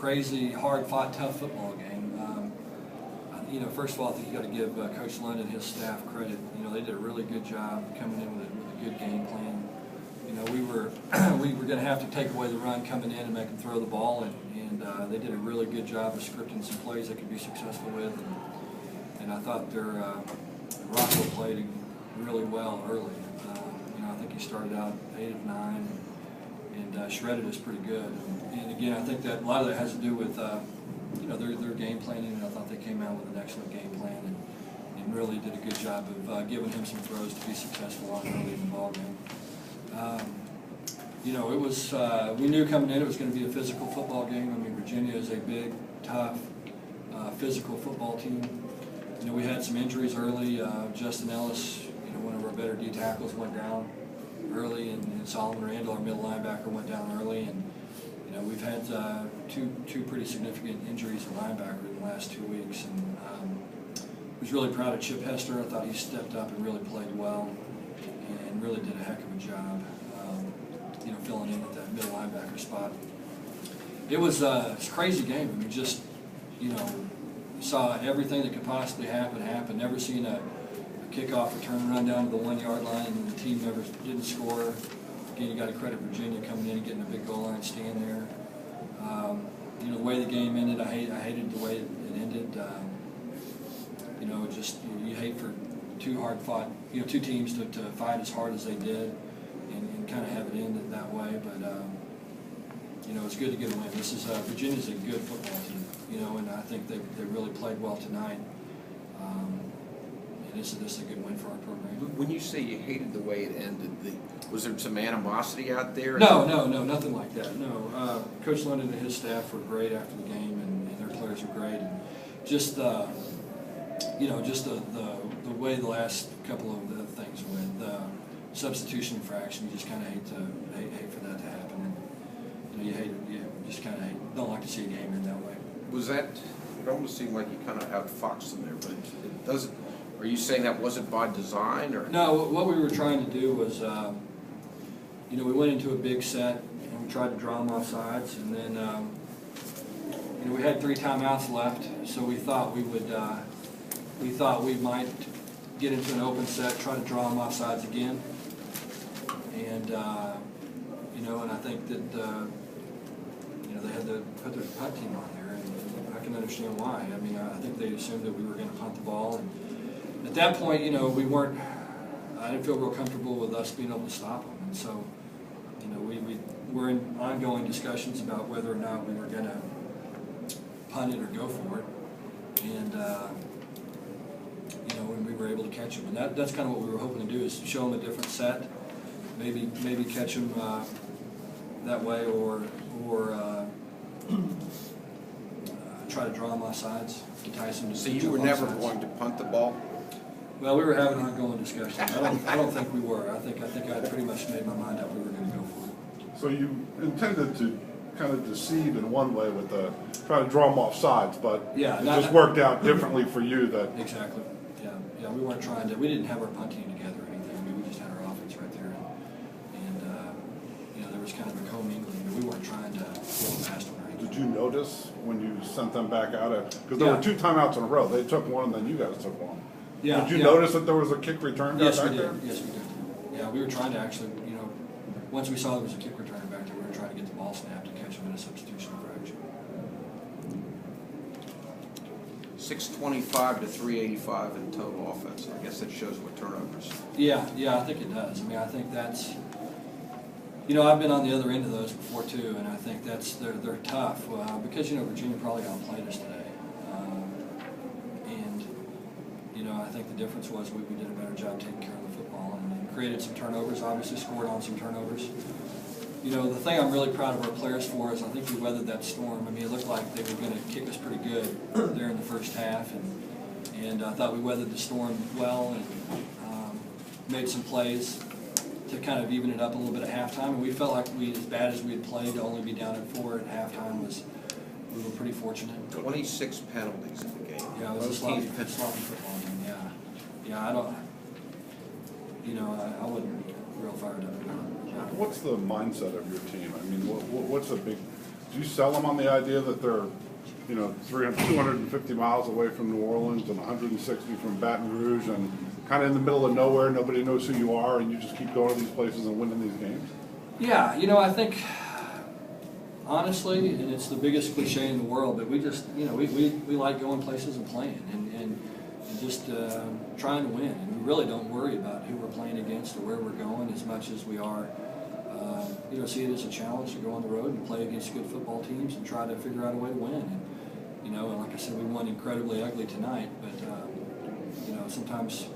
crazy, hard-fought, tough football game. First of all, I think you got to give Coach Lund and his staff credit. They did a really good job coming in with a good game plan. We were going to have to take away the run coming in and make them throw the ball, and they did a really good job of scripting some plays they could be successful with. And I thought Rocco played really well early. I think he started out 8 of 9 and shredded us pretty good. And again, I think that a lot of that has to do with their game planning, and I thought they came out with an excellent game plan and really did a good job of giving him some throws to be successful on early in the ball game. It was we knew coming in it was going to be a physical football game. I mean, Virginia is a big, tough, physical football team. We had some injuries early. Justin Ellis, one of our better D tackles, went down early, and Solomon Randall, our middle linebacker, went down early. And we've had two pretty significant injuries at linebacker in the last 2 weeks. And I was really proud of Chip Hester. I thought he stepped up and really played well, and really did a heck of a job, filling in at that middle linebacker spot. It was a crazy game. I mean, just saw everything that could possibly happen. Never seen a kickoff return run down to the 1 yard line and the team never didn't score. Again, you got to credit Virginia coming in and getting a big goal line stand there. The way the game ended, I hated the way it ended. You hate for two teams to fight as hard as they did and kind of have it end that way. But it's good to get a win. Virginia's a good football team, and I think they really played well tonight. And this is a good win for our program. When you say you hated the way it ended, was there some animosity out there? No, nothing like that. No, Coach London and his staff were great after the game, and their players were great. And just the way the last couple of the things went, the substitution infraction, you just kind of hate for that to happen. And you just kind of don't like to see a game in that way. Was that? It almost seemed like you kind of outfoxed them there, but it doesn't. Are you saying that wasn't by design, or? No, what we were trying to do was, we went into a big set and we tried to draw them off sides, and then, we had 3 timeouts left, so we thought we might get into an open set, try to draw them off sides again, and and I think that they had to put their punt team on there, and I can understand why. I mean, I think they assumed that we were going to punt the ball, and at that point, we weren't. I didn't feel real comfortable with us being able to stop them, and so, we were in ongoing discussions about whether or not we were going to punt it or go for it, and when we were able to catch them, and that's kind of what we were hoping to do, is show them a different set, maybe catch them that way, or try to draw them off sides, entice them to. So you were never going to punt the ball? Well, we were having ongoing discussions. I don't think we were. I think I pretty much made my mind up we were going to go for it. So you intended to kind of deceive in one way with trying to draw them off sides, but it just worked out differently for you. Exactly. Yeah. We weren't trying to. We didn't have our punt team together or anything. I mean, we just had our offense right there, and there was kind of a commingling. But we weren't trying to go past one or anything. Did you notice when you sent them back out? Because there were 2 timeouts in a row. They took one, and then you guys took one. Yeah. Did you notice that there was a kick return back there? Yes, we did. Yeah, we were trying to actually, once we saw there was a kick return back there, we were trying to get the ball snapped and catch them in a substitution infraction. 625 to 385 in total offense. I guess that shows what turnovers. Yeah, I think it does. I mean, I think that's, I've been on the other end of those before too, and I think they're tough because Virginia probably outplayed us today. I think the difference was we did a better job taking care of the football and created some turnovers, obviously scored on some turnovers. The thing I'm really proud of our players for is I think we weathered that storm. I mean, it looked like they were going to kick us pretty good there in the first half, and I thought we weathered the storm well and made some plays to kind of even it up a little bit at halftime. And we felt like as bad as we had played, to only be down at 4 at halftime we were pretty fortunate. 26 penalties in the game. Yeah, it was a sloppy football game. Yeah, I wasn't real fired up about it. What's the mindset of your team? I mean, what's a big do you sell them on the idea that they're, 250 miles away from New Orleans and 160 from Baton Rouge and kind of in the middle of nowhere, nobody knows who you are, and you just keep going to these places and winning these games? Yeah, I think, honestly, and it's the biggest cliche in the world, but we just, we like going places and playing and just trying to win. And we really don't worry about who we're playing against or where we're going as much as we are, see it as a challenge to go on the road and play against good football teams and try to figure out a way to win. And like I said, we won incredibly ugly tonight, but, sometimes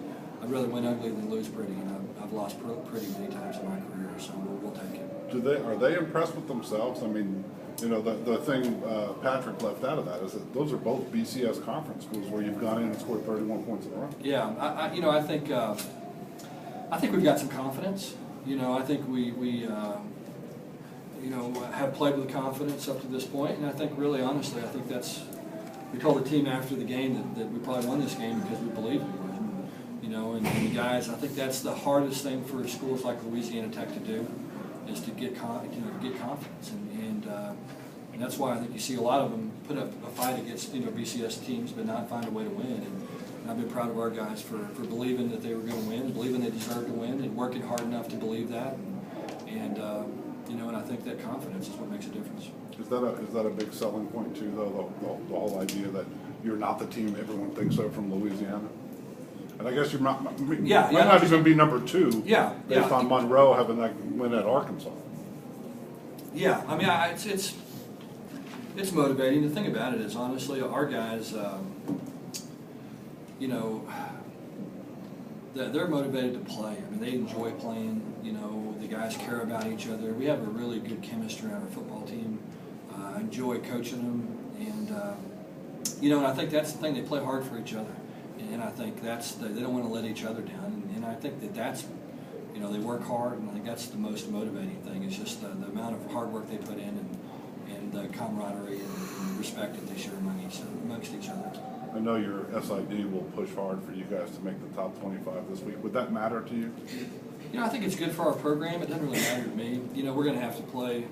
I'd rather win ugly than lose pretty, and I've lost pretty many times in my career, so we'll take it. Are they impressed with themselves? I mean, the thing Patrick left out of that is that those are both BCS conference schools where you've gone in and scored 31 points in a row. Yeah, I think we've got some confidence. I think we have played with confidence up to this point, and I think really honestly, I think we told the team after the game that we probably won this game because we believed we would. And the guys, I think that's the hardest thing for schools like Louisiana Tech to do, is to get confidence, and that's why I think you see a lot of them put up a fight against BCS teams, but not find a way to win. And I've been proud of our guys for believing that they were going to win, believing they deserved to win, and working hard enough to believe that. And I think that confidence is what makes a difference. Is that a big selling point too, though, the whole idea that you're not the team everyone thinks of from Louisiana? And I guess you might not even be number 2 based on Monroe having that win at Arkansas. Yeah, I mean, it's motivating. The thing about it is, honestly, our guys, they're motivated to play. I mean, they enjoy playing. The guys care about each other. We have a really good chemistry on our football team. I enjoy coaching them, and I think that's the thing. They play hard for each other, and I think they don't want to let each other down. And I think that's they work hard, and I think that's the most motivating thing. Is just the amount of hard work they put in, and the camaraderie and respect that they share amongst each other. I know your SID will push hard for you guys to make the top 25 this week. Would that matter to you? I think it's good for our program. It doesn't really matter to me. We're going to have to play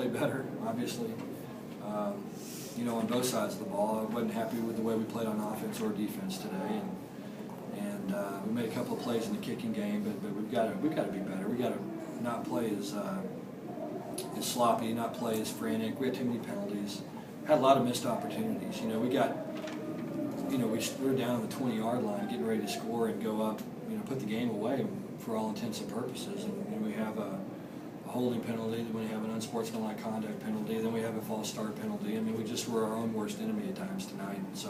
better, obviously. On both sides of the ball. I wasn't happy with the way we played on offense or defense today, and we made a couple of plays in the kicking game. But we've got to be better. We got to not play as sloppy, not play as frantic. We had too many penalties. Had a lot of missed opportunities. We got. We were down on the 20-yard line, getting ready to score and go up. Put the game away for all intents and purposes. And we have a holding penalty, then we have an unsportsmanlike conduct penalty, then we have a false start penalty. I mean, we just were our own worst enemy at times tonight. So,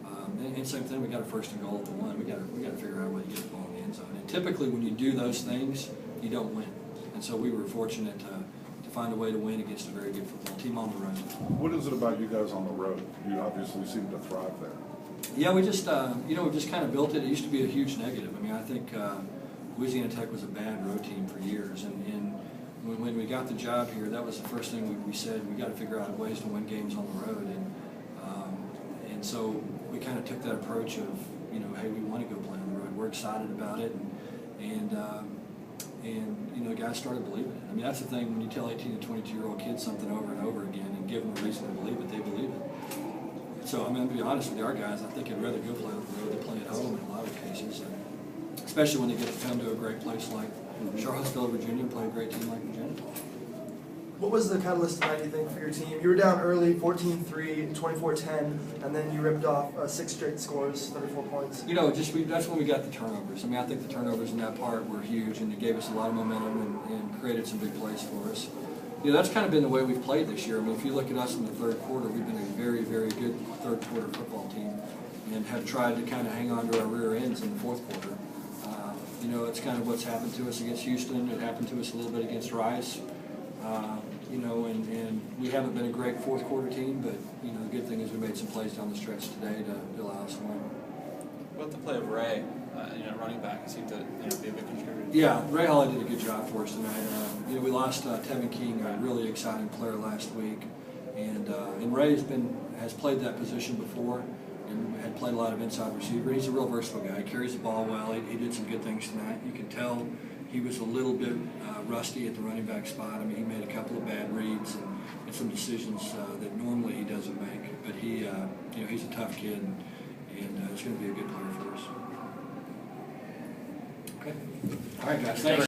and same thing, we got a first and goal at the 1. We got to figure out a way to get the ball in the end zone. And typically, when you do those things, you don't win. And so we were fortunate to find a way to win against a very good football team on the road. What is it about you guys on the road? You obviously seem to thrive there. Yeah, we just we've just kind of built it. It used to be a huge negative. I mean, I think Louisiana Tech was a bad road team for years, and when we got the job here, that was the first thing we said. We got to figure out ways to win games on the road, and so we kind of took that approach of hey, we want to go play on the road. We're excited about it, and the guys started believing it. I mean, that's the thing when you tell 18 to 22-year-old kids something over and over again and give them a reason to believe it, they believe it. So, I mean, to be honest with you, our guys, I think would rather go play on the road than play at home in a lot of cases, especially when they get to come to a great place like Charlottesville, Virginia, and play a great team like Virginia. What was the catalyst tonight, you think, for your team? You were down early, 14-3, 24-10, and then you ripped off 6 straight scores, 34 points. That's when we got the turnovers. I mean, I think the turnovers in that part were huge, and it gave us a lot of momentum and created some big plays for us. That's kind of been the way we've played this year. I mean, if you look at us in the third quarter, we've been a very, very good third quarter football team and have tried to kind of hang on to our rear ends in the fourth quarter. It's kind of what's happened to us against Houston. It happened to us a little bit against Rice. And we haven't been a great fourth quarter team, but, the good thing is we made some plays down the stretch today to allow us to win. What about the play of Ray, running back? He seemed to be a big contributor. Yeah, Ray Hawley did a good job for us tonight. We lost Tevin King, a really exciting player last week, and Ray has played that position before and had played a lot of inside receiver. He's a real versatile guy. He carries the ball well. He did some good things tonight. You can tell he was a little bit rusty at the running back spot. I mean, he made a couple of bad reads, and and some decisions that normally he doesn't make. But he, he's a tough kid, and he's going to be a good player for us. Okay. All right, guys. Thanks.